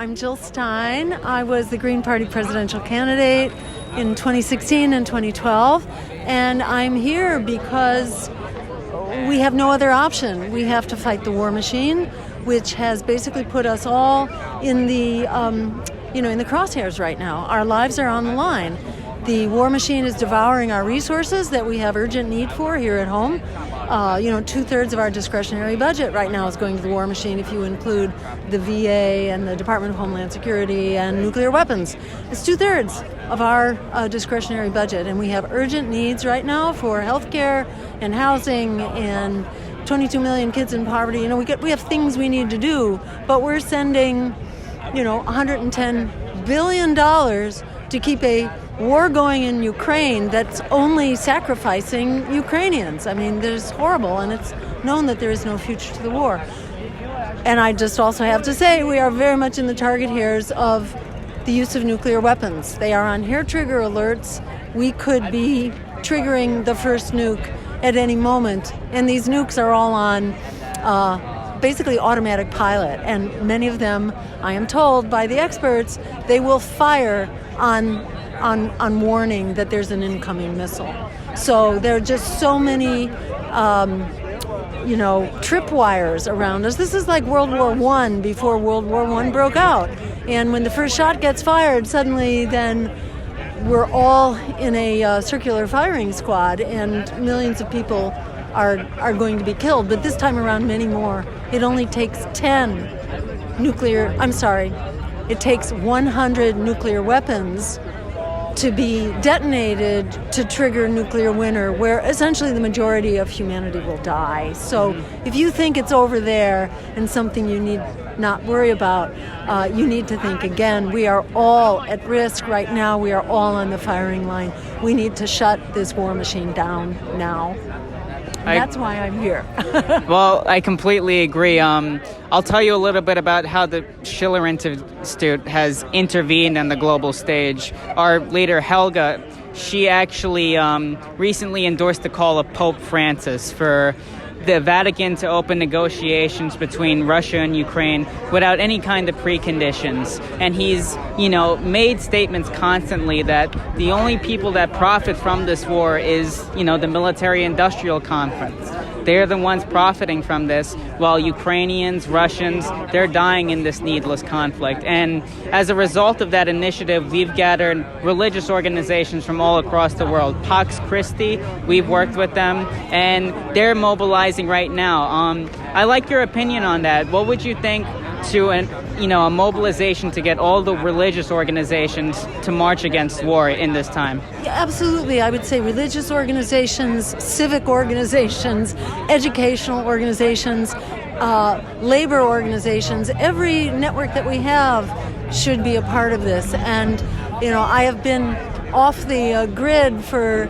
I'm Jill Stein. I was the Green Party presidential candidate in 2016 and 2012, and I'm here because we have no other option. We have to fight the war machine, which has basically put us all in the, in the crosshairs right now. Our lives are on the line. The war machine is devouring our resources that we have urgent need for here at home. 2/3 of our discretionary budget right now is going to the war machine if you include the VA and the Department of Homeland Security and nuclear weapons. It's 2/3 of our discretionary budget, and we have urgent needs right now for healthcare and housing and 22 million kids in poverty. We have things we need to do, but we're sending, $110 billion to keep a war going in Ukraine that's only sacrificing Ukrainians. I mean, there's horrible, and it's known that there is no future to the war. And I just also have to say, we are very much in the target hairs of the use of nuclear weapons. They are on hair trigger alerts. We could be triggering the first nuke at any moment, and these nukes are all on basically automatic pilot, and many of them, I am told by the experts, they will fire on warning that there's an incoming missile. So there are just so many, tripwires around us. This is like World War I before World War I broke out. And when the first shot gets fired, suddenly then we're all in a circular firing squad, and millions of people are going to be killed. But this time around, many more. It only takes it takes 100 nuclear weapons to be detonated to trigger nuclear winter, where essentially the majority of humanity will die. So if you think it's over there and something you need not worry about, you need to think again. We are all at risk right now. We are all on the firing line. We need to shut this war machine down now. That's why I'm here. Well, I completely agree. I'll tell you a little bit about how the Schiller Institute has intervened on the global stage. Our leader, Helga, she actually recently endorsed the call of Pope Francis for the Vatican to open negotiations between Russia and Ukraine without any kind of preconditions. And he's, made statements constantly that the only people that profit from this war is, the military-industrial conference. They're the ones profiting from this, while Ukrainians, Russians, they're dying in this needless conflict. And as a result of that initiative, we've gathered religious organizations from all across the world. Pax Christi, we've worked with them, and they're mobilizing right now. I like your opinion on that. What would you think to a mobilization to get all the religious organizations to march against war in this time? Yeah, absolutely. I would say religious organizations, civic organizations, educational organizations, labor organizations, every network that we have should be a part of this. And, I have been off the grid for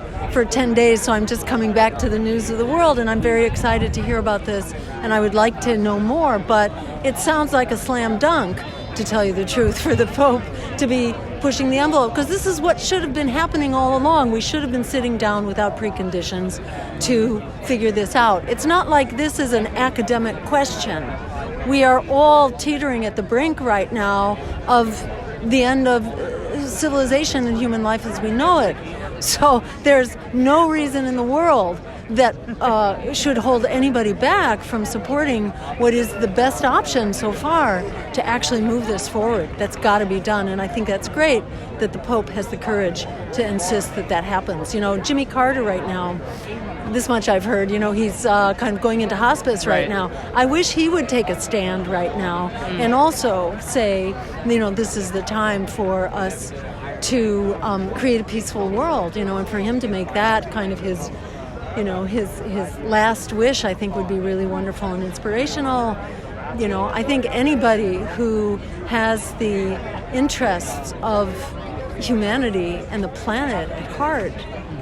10 days, so I'm just coming back to the news of the world, and I'm very excited to hear about this, and I would like to know more, but it sounds like a slam dunk, to tell you the truth, for the Pope to be pushing the envelope, because this is what should have been happening all along. We should have been sitting down without preconditions to figure this out. It's not like this is an academic question. We are all teetering at the brink right now of the end of civilization and human life as we know it. So there's no reason in the world that should hold anybody back from supporting what is the best option so far to actually move this forward. That's got to be done, and I think that's great that the Pope has the courage to insist that happens. Jimmy Carter right now, this much I've heard, he's kind of going into hospice right now. I wish he would take a stand right now and also say, this is the time for us to create a peaceful world, and for him to make that kind of his last wish, I think would be really wonderful and inspirational. I think anybody who has the interests of humanity and the planet at heart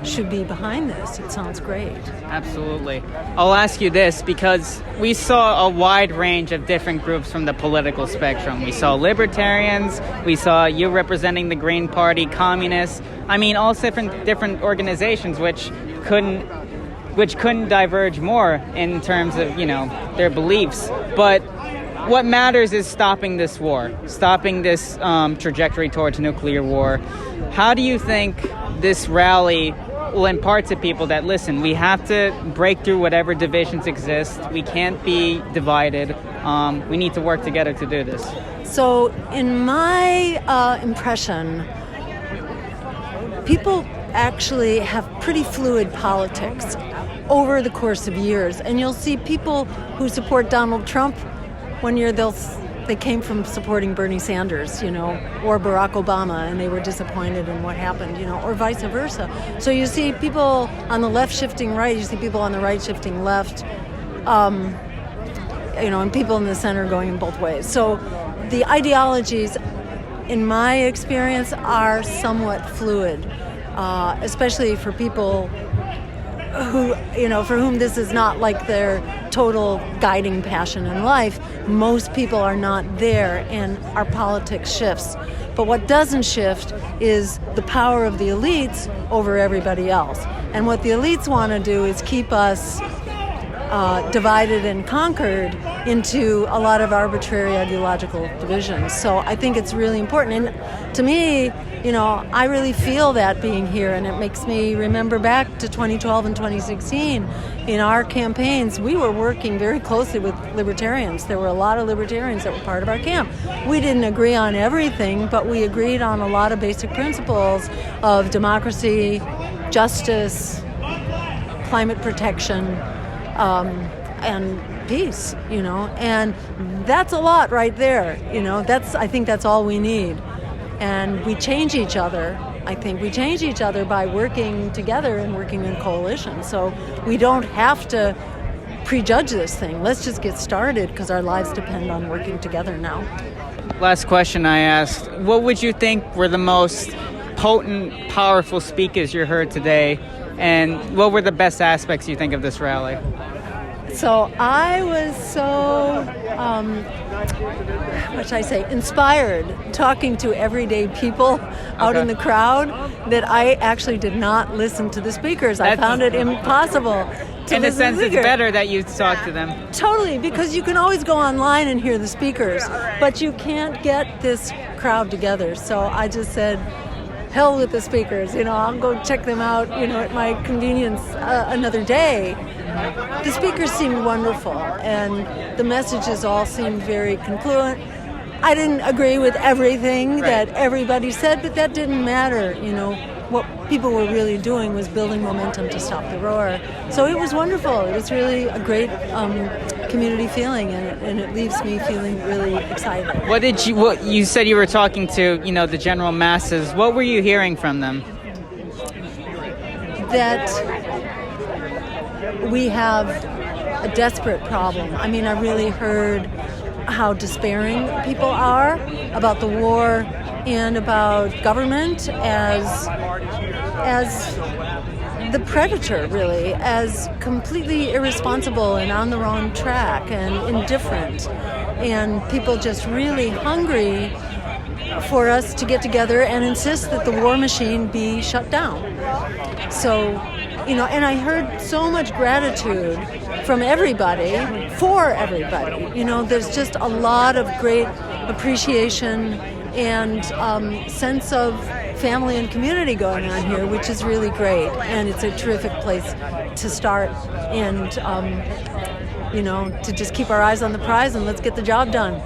should be behind this. It sounds great. Absolutely. I'll ask you this, because we saw a wide range of different groups from the political spectrum. We saw libertarians, we saw you representing the Green Party, communists, all different organizations which couldn't diverge more in terms of, their beliefs. But what matters is stopping this war, stopping this trajectory towards nuclear war. How do you think this rally will impart to people that, listen, we have to break through whatever divisions exist. We can't be divided. We need to work together to do this. So in my impression, people actually have pretty fluid politics over the course of years. And you'll see people who support Donald Trump, one year they came from supporting Bernie Sanders, or Barack Obama, and they were disappointed in what happened, or vice versa. So you see people on the left shifting right, you see people on the right shifting left, and people in the center going in both ways. So the ideologies, in my experience, are somewhat fluid, especially for people who, for whom this is not like their total guiding passion in life. Most people are not there, and our politics shifts. But what doesn't shift is the power of the elites over everybody else. And what the elites want to do is keep us divided and conquered into a lot of arbitrary ideological divisions. So I think it's really important. And to me, I really feel that being here, and it makes me remember back to 2012 and 2016. In our campaigns, we were working very closely with libertarians. There were a lot of libertarians that were part of our camp. We didn't agree on everything, but we agreed on a lot of basic principles of democracy, justice, climate protection, and peace, and that's a lot right there. I think that's all we need. And we change each other. I think we change each other by working together and working in coalition. So we don't have to prejudge this thing. Let's just get started, because our lives depend on working together now. Last question I asked, what would you think were the most potent, powerful speakers you heard today? And what were the best aspects you think of this rally? So I was inspired talking to everyday people out in the crowd, that I actually did not listen to the speakers. I found it impossible to in a sense, it's better that you talk to them. Totally, because you can always go online and hear the speakers, but you can't get this crowd together. So I just said, hell with the speakers, I'll go check them out, at my convenience another day. The speakers seemed wonderful, and the messages all seemed very concluent. I didn't agree with everything that everybody said, but that didn't matter. What people were really doing was building momentum to stop the roar. So it was wonderful. It was really a great community feeling, and it leaves me feeling really excited. What you said you were talking to, the general masses. What were you hearing from them? That we have a desperate problem. I mean, I really heard how despairing people are about the war and about government as the predator, really, as completely irresponsible and on the wrong track and indifferent, and people just really hungry for us to get together and insist that the war machine be shut down. So, and I heard so much gratitude from everybody, for everybody. There's just a lot of great appreciation and sense of family and community going on here, which is really great. And it's a terrific place to start and, to just keep our eyes on the prize and let's get the job done.